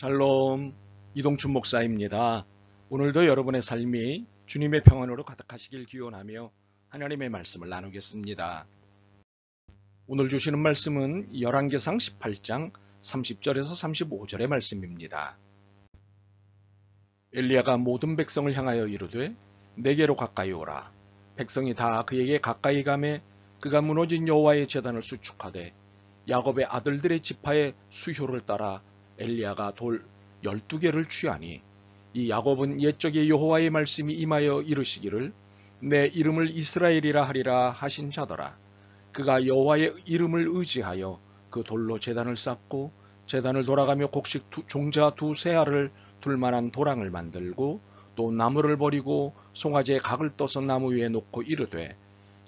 샬롬, 이동춘 목사입니다. 오늘도 여러분의 삶이 주님의 평안으로 가득하시길 기원하며 하나님의 말씀을 나누겠습니다. 오늘 주시는 말씀은 열왕기상 18장 30절에서 35절의 말씀입니다. 엘리야가 모든 백성을 향하여 이르되 내게로 가까이 오라. 백성이 다 그에게 가까이 가매 그가 무너진 여호와의 제단을 수축하되 야곱의 아들들의 지파의 수효를 따라 엘리야가 돌 12개를 취하니 이 야곱은 옛적에 여호와의 말씀이 임하여 이르시기를 내 이름을 이스라엘이라 하리라 하신 자더라. 그가 여호와의 이름을 의지하여 그 돌로 제단을 쌓고 제단을 돌아가며 곡식 종자 두세 알을 둘 만한 도랑을 만들고 또 나무를 버리고 송아지의 각을 떠서 나무 위에 놓고 이르되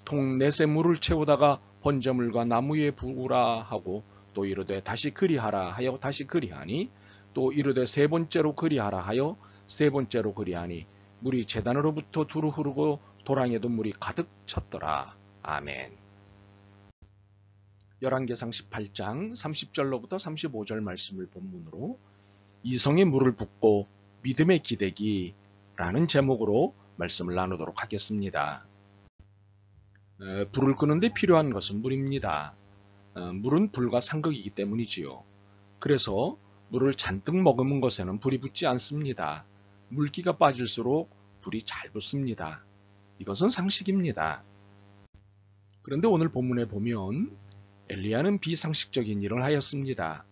통 넷에 물을 채우다가 번제물과 나무 위에 부으라 하고 또 이르되 다시 그리하라 하여 다시 그리하니 또 이르되 세 번째로 그리하라 하여 세 번째로 그리하니 물이 제단으로부터 두루 흐르고 도랑에도 물이 가득 찼더라. 아멘. 열왕기상 18장 30절로부터 35절 말씀을 본문으로 이성의 물을 붓고 믿음의 기대기라는 제목으로 말씀을 나누도록 하겠습니다. 불을 끄는데 필요한 것은 물입니다. 물은 불과 상극이기 때문이지요. 그래서 물을 잔뜩 머금은 것에는 불이 붙지 않습니다. 물기가 빠질수록 불이 잘 붙습니다. 이것은 상식입니다. 그런데 오늘 본문에 보면 엘리야는 비상식적인 일을 하였습니다.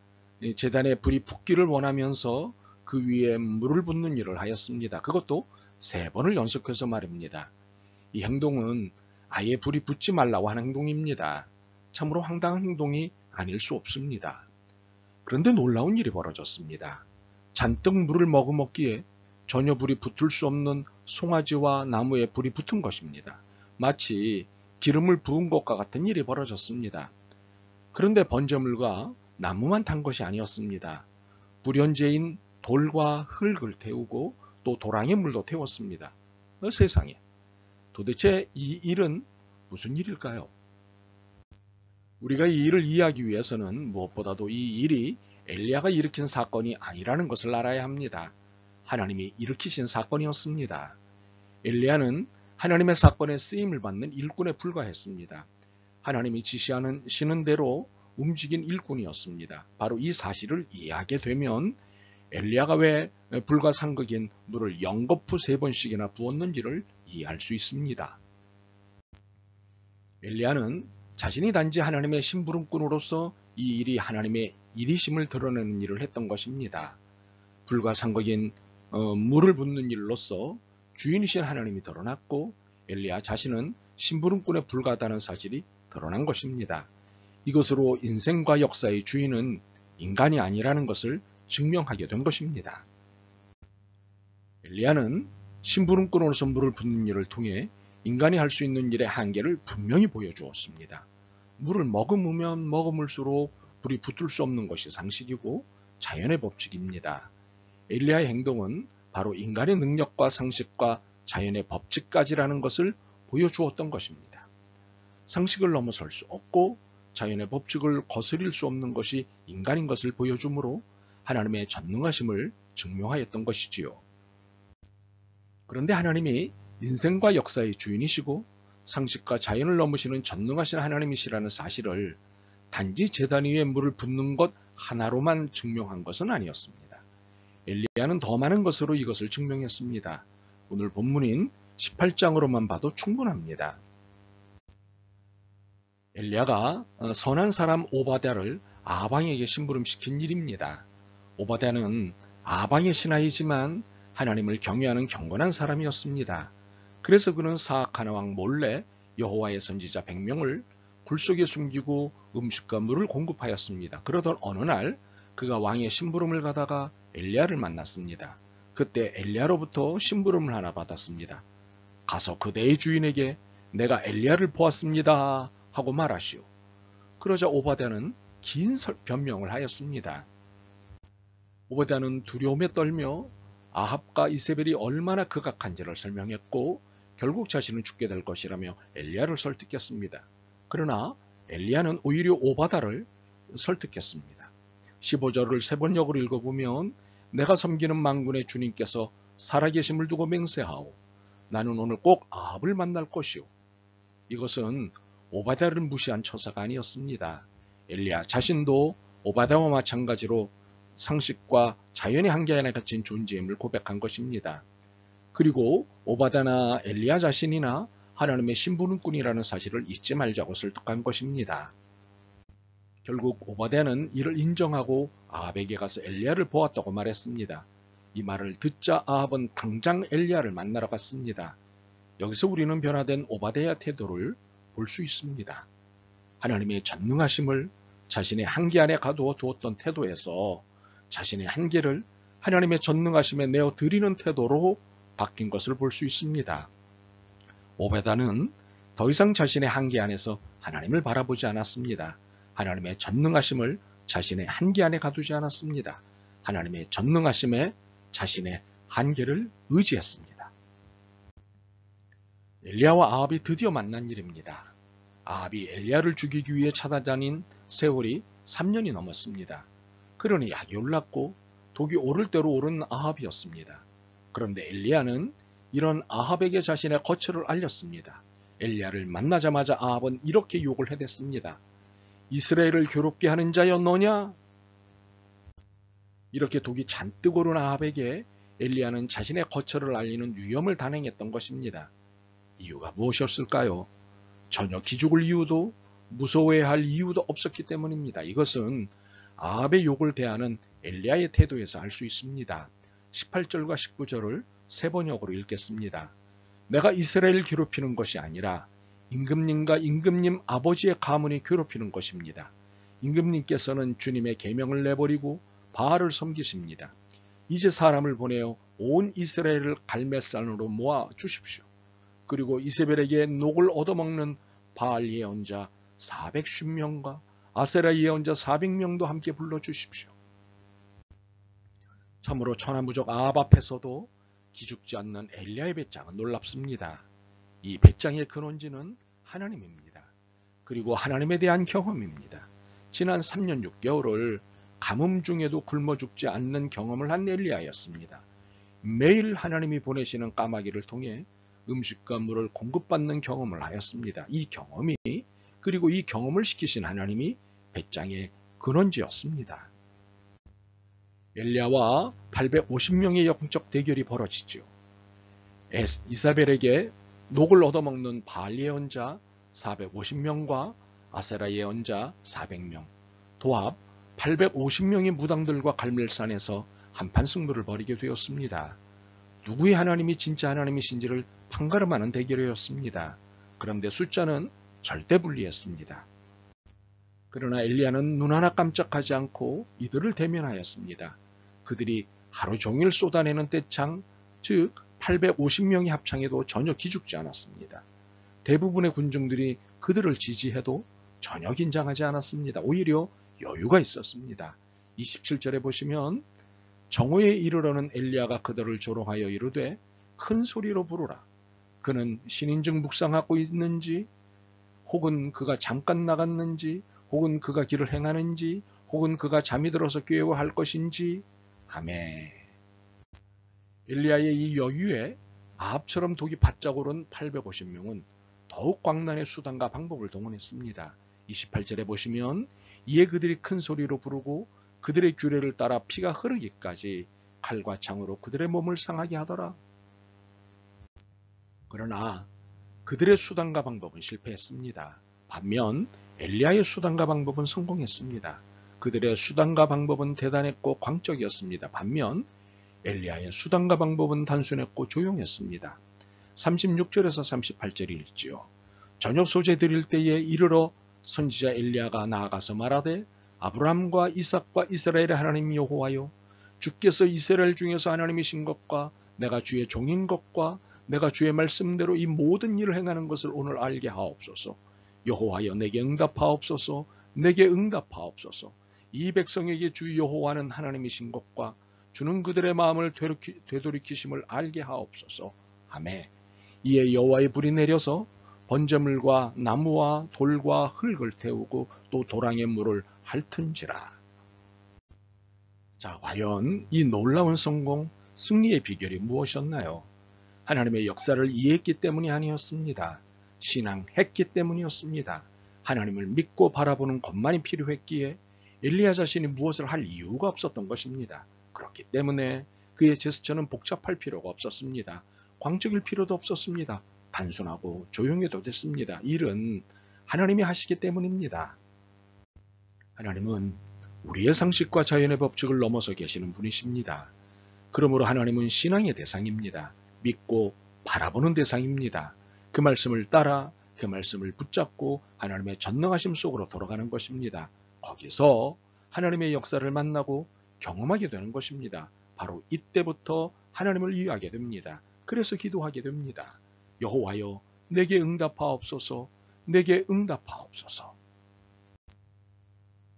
제단에 불이 붙기를 원하면서 그 위에 물을 붓는 일을 하였습니다. 그것도 3번을 연속해서 말입니다. 이 행동은 아예 불이 붙지 말라고 하는 행동입니다. 참으로 황당한 행동이 아닐 수 없습니다. 그런데 놀라운 일이 벌어졌습니다. 잔뜩 물을 머금었기에 전혀 불이 붙을 수 없는 송아지와 나무에 불이 붙은 것입니다. 마치 기름을 부은 것과 같은 일이 벌어졌습니다. 그런데 번제물과 나무만 탄 것이 아니었습니다. 불연제인 돌과 흙을 태우고 또 도랑의 물도 태웠습니다. 세상에, 도대체 이 일은 무슨 일일까요? 우리가 이 일을 이해하기 위해서는 무엇보다도 이 일이 엘리야가 일으킨 사건이 아니라는 것을 알아야 합니다. 하나님이 일으키신 사건이었습니다. 엘리야는 하나님의 사건에 쓰임을 받는 일꾼에 불과했습니다. 하나님이 지시하시는 대로 움직인 일꾼이었습니다. 바로 이 사실을 이해하게 되면 엘리야가 왜 불과 상극인 물을 연거푸 3번씩이나 부었는지를 이해할 수 있습니다. 엘리야는 자신이 단지 하나님의 심부름꾼으로서 이 일이 하나님의 일이심을 드러내는 일을 했던 것입니다. 불과 상극인 물을 붓는 일로서 주인이신 하나님이 드러났고 엘리야 자신은 심부름꾼에 불과하다는 사실이 드러난 것입니다. 이것으로 인생과 역사의 주인은 인간이 아니라는 것을 증명하게 된 것입니다. 엘리야는 심부름꾼으로서 물을 붓는 일을 통해 인간이 할 수 있는 일의 한계를 분명히 보여주었습니다. 물을 머금으면 머금을수록 불이 붙을 수 없는 것이 상식이고 자연의 법칙입니다. 엘리야의 행동은 바로 인간의 능력과 상식과 자연의 법칙까지라는 것을 보여주었던 것입니다. 상식을 넘어설 수 없고 자연의 법칙을 거스릴 수 없는 것이 인간인 것을 보여주므로 하나님의 전능하심을 증명하였던 것이지요. 그런데 하나님이 인생과 역사의 주인이시고 상식과 자연을 넘으시는 전능하신 하나님이시라는 사실을 단지 제단 위에 물을 붓는 것 하나로만 증명한 것은 아니었습니다. 엘리야는 더 많은 것으로 이것을 증명했습니다. 오늘 본문인 18장으로만 봐도 충분합니다. 엘리야가 선한 사람 오바댜를 아방에게 심부름시킨 일입니다. 오바댜는 아방의 신하이지만 하나님을 경외하는 경건한 사람이었습니다. 그래서 그는 사악한 왕 몰래 여호와의 선지자 100명을 굴 속에 숨기고 음식과 물을 공급하였습니다. 그러던 어느 날 그가 왕의 심부름을 가다가 엘리야를 만났습니다. 그때 엘리야로부터 심부름을 하나 받았습니다. 가서 그대의 주인에게 내가 엘리야를 보았습니다 하고 말하시오. 그러자 오바댜는 긴 변명을 하였습니다. 오바댜는 두려움에 떨며 아합과 이세벨이 얼마나 극악한지를 설명했고 결국 자신은 죽게 될 것이라며 엘리야를 설득했습니다. 그러나 엘리야는 오히려 오바댜를 설득했습니다. 15절을 세 번역으로 읽어보면 내가 섬기는 만군의 주님께서 살아계심을 두고 맹세하오. 나는 오늘 꼭 아합을 만날 것이오. 이것은 오바댜를 무시한 처사가 아니었습니다. 엘리야 자신도 오바댜와 마찬가지로 상식과 자연의 한계 안에 갇힌 존재임을 고백한 것입니다. 그리고 오바댜나 엘리야 자신이나 하나님의 심부름꾼이라는 사실을 잊지 말자고 설득한 것입니다. 결국 오바댜는 이를 인정하고 아합에게 가서 엘리야를 보았다고 말했습니다. 이 말을 듣자 아합은 당장 엘리야를 만나러 갔습니다. 여기서 우리는 변화된 오바댜의 태도를 볼 수 있습니다. 하나님의 전능하심을 자신의 한계 안에 가두어 두었던 태도에서 자신의 한계를 하나님의 전능하심에 내어 드리는 태도로 바뀐 것을 볼 수 있습니다. 오베다는 더 이상 자신의 한계 안에서 하나님을 바라보지 않았습니다. 하나님의 전능하심을 자신의 한계 안에 가두지 않았습니다. 하나님의 전능하심에 자신의 한계를 의지했습니다. 엘리야와 아합이 드디어 만난 일입니다. 아합이 엘리야를 죽이기 위해 찾아다닌 세월이 3년이 넘었습니다. 그러니 약이 올랐고 독이 오를 대로 오른 아합이었습니다. 그런데 엘리야는 이런 아합에게 자신의 거처를 알렸습니다. 엘리야를 만나자마자 아합은 이렇게 욕을 해댔습니다. 이스라엘을 괴롭게 하는 자여 너냐? 이렇게 독이 잔뜩 오른 아합에게 엘리야는 자신의 거처를 알리는 위험을 단행했던 것입니다. 이유가 무엇이었을까요? 전혀 기죽을 이유도 무서워해야 할 이유도 없었기 때문입니다. 이것은 아합의 욕을 대하는 엘리야의 태도에서 알 수 있습니다. 18절과 19절을 세 번역으로 읽겠습니다. 내가 이스라엘을 괴롭히는 것이 아니라 임금님과 임금님 아버지의 가문이 괴롭히는 것입니다. 임금님께서는 주님의 계명을 내버리고 바알을 섬기십니다. 이제 사람을 보내어 온 이스라엘을 갈멜산으로 모아 주십시오. 그리고 이세벨에게 녹을 얻어먹는 바알 예언자 410명과 아세라 예언자 400명도 함께 불러주십시오. 참으로 천하무적 아합 앞에서도 기죽지 않는 엘리야의 배짱은 놀랍습니다. 이 배짱의 근원지는 하나님입니다. 그리고 하나님에 대한 경험입니다. 지난 3년 6개월을 가뭄 중에도 굶어 죽지 않는 경험을 한 엘리야였습니다. 매일 하나님이 보내시는 까마귀를 통해 음식과 물을 공급받는 경험을 하였습니다. 이 경험이 그리고 이 경험을 시키신 하나님이 배짱의 근원지였습니다. 엘리야와 850명의 영적 대결이 벌어지죠. 이사벨에게 녹을 얻어먹는 바알 예언자 450명과 아세라 예언자 400명, 도합 850명의 무당들과 갈멜산에서 한판 승부를 벌이게 되었습니다. 누구의 하나님이 진짜 하나님이신지를 판가름하는 대결이었습니다. 그런데 숫자는 절대 불리했습니다. 그러나 엘리야는 눈 하나 깜짝하지 않고 이들을 대면하였습니다. 그들이 하루 종일 쏟아내는 떼창, 즉 850명이 합창해도 전혀 기죽지 않았습니다. 대부분의 군중들이 그들을 지지해도 전혀 긴장하지 않았습니다. 오히려 여유가 있었습니다. 27절에 보시면 정오에 이르러는 엘리야가 그들을 조롱하여 이르되 큰 소리로 부르라. 그는 신인증 묵상하고 있는지 혹은 그가 잠깐 나갔는지 혹은 그가 길을 행하는지 혹은 그가 잠이 들어서 꾀워할 것인지 아멘. 엘리야의 이 여유에 아합처럼 독이 바짝 오른 850명은 더욱 광란의 수단과 방법을 동원했습니다. 28절에 보시면 이에 그들이 큰 소리로 부르고 그들의 규례를 따라 피가 흐르기까지 칼과 창으로 그들의 몸을 상하게 하더라. 그러나 그들의 수단과 방법은 실패했습니다. 반면 엘리야의 수단과 방법은 성공했습니다. 그들의 수단과 방법은 대단했고 광적이었습니다. 반면 엘리야의 수단과 방법은 단순했고 조용했습니다. 36절에서 38절이 읽지요. 저녁 소재 드릴 때에 이르러 선지자 엘리야가 나아가서 말하되 아브라함과 이삭과 이스라엘의 하나님 여호와여, 주께서 이스라엘 중에서 하나님이신 것과 내가 주의 종인 것과 내가 주의 말씀대로 이 모든 일을 행하는 것을 오늘 알게 하옵소서. 여호와여 내게 응답하옵소서. 내게 응답하옵소서. 이 백성에게 주 여호와는 하나님이신 것과 주는 그들의 마음을 되돌이키심을 알게 하옵소서. 아멘. 이에 여호와의 불이 내려서 번제물과 나무와 돌과 흙을 태우고 또 도랑의 물을 핥은지라. 자, 과연 이 놀라운 성공, 승리의 비결이 무엇이었나요? 하나님의 역사를 이해했기 때문이 아니었습니다. 신앙했기 때문이었습니다. 하나님을 믿고 바라보는 것만이 필요했기에 엘리야 자신이 무엇을 할 이유가 없었던 것입니다. 그렇기 때문에 그의 제스처는 복잡할 필요가 없었습니다. 광적일 필요도 없었습니다. 단순하고 조용해도 됐습니다. 일은 하나님이 하시기 때문입니다. 하나님은 우리의 상식과 자연의 법칙을 넘어서 계시는 분이십니다. 그러므로 하나님은 신앙의 대상입니다. 믿고 바라보는 대상입니다. 그 말씀을 따라 그 말씀을 붙잡고 하나님의 전능하심 속으로 돌아가는 것입니다. 거기서 하나님의 역사를 만나고 경험하게 되는 것입니다. 바로 이때부터 하나님을 이해하게 됩니다. 그래서 기도하게 됩니다. 여호와여, 내게 응답하옵소서, 내게 응답하옵소서.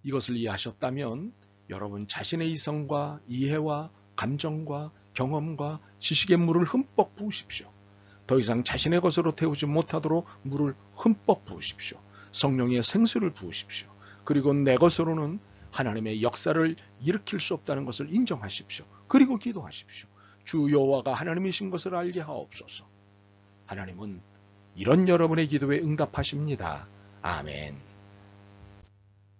이것을 이해하셨다면 여러분 자신의 이성과 이해와 감정과 경험과 지식의 물을 흠뻑 부으십시오. 더 이상 자신의 것으로 태우지 못하도록 물을 흠뻑 부으십시오. 성령의 생수를 부으십시오. 그리고 내 것으로는 하나님의 역사를 일으킬 수 없다는 것을 인정하십시오. 그리고 기도하십시오. 주 여호와가 하나님이신 것을 알게 하옵소서. 하나님은 이런 여러분의 기도에 응답하십니다. 아멘.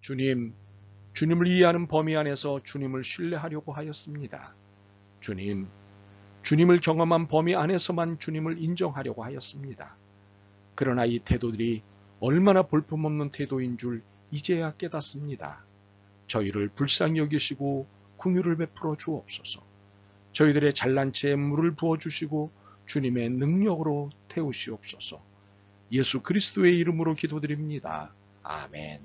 주님을 이해하는 범위 안에서 주님을 신뢰하려고 하였습니다. 주님을 경험한 범위 안에서만 주님을 인정하려고 하였습니다. 그러나 이 태도들이 얼마나 볼품없는 태도인 줄 이제야 깨닫습니다. 저희를 불쌍히 여기시고 긍휼을 베풀어 주옵소서. 저희들의 잘난 체에 물을 부어주시고 주님의 능력으로 태우시옵소서. 예수 그리스도의 이름으로 기도드립니다. 아멘.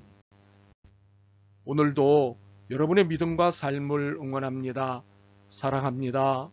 오늘도 여러분의 믿음과 삶을 응원합니다. 사랑합니다.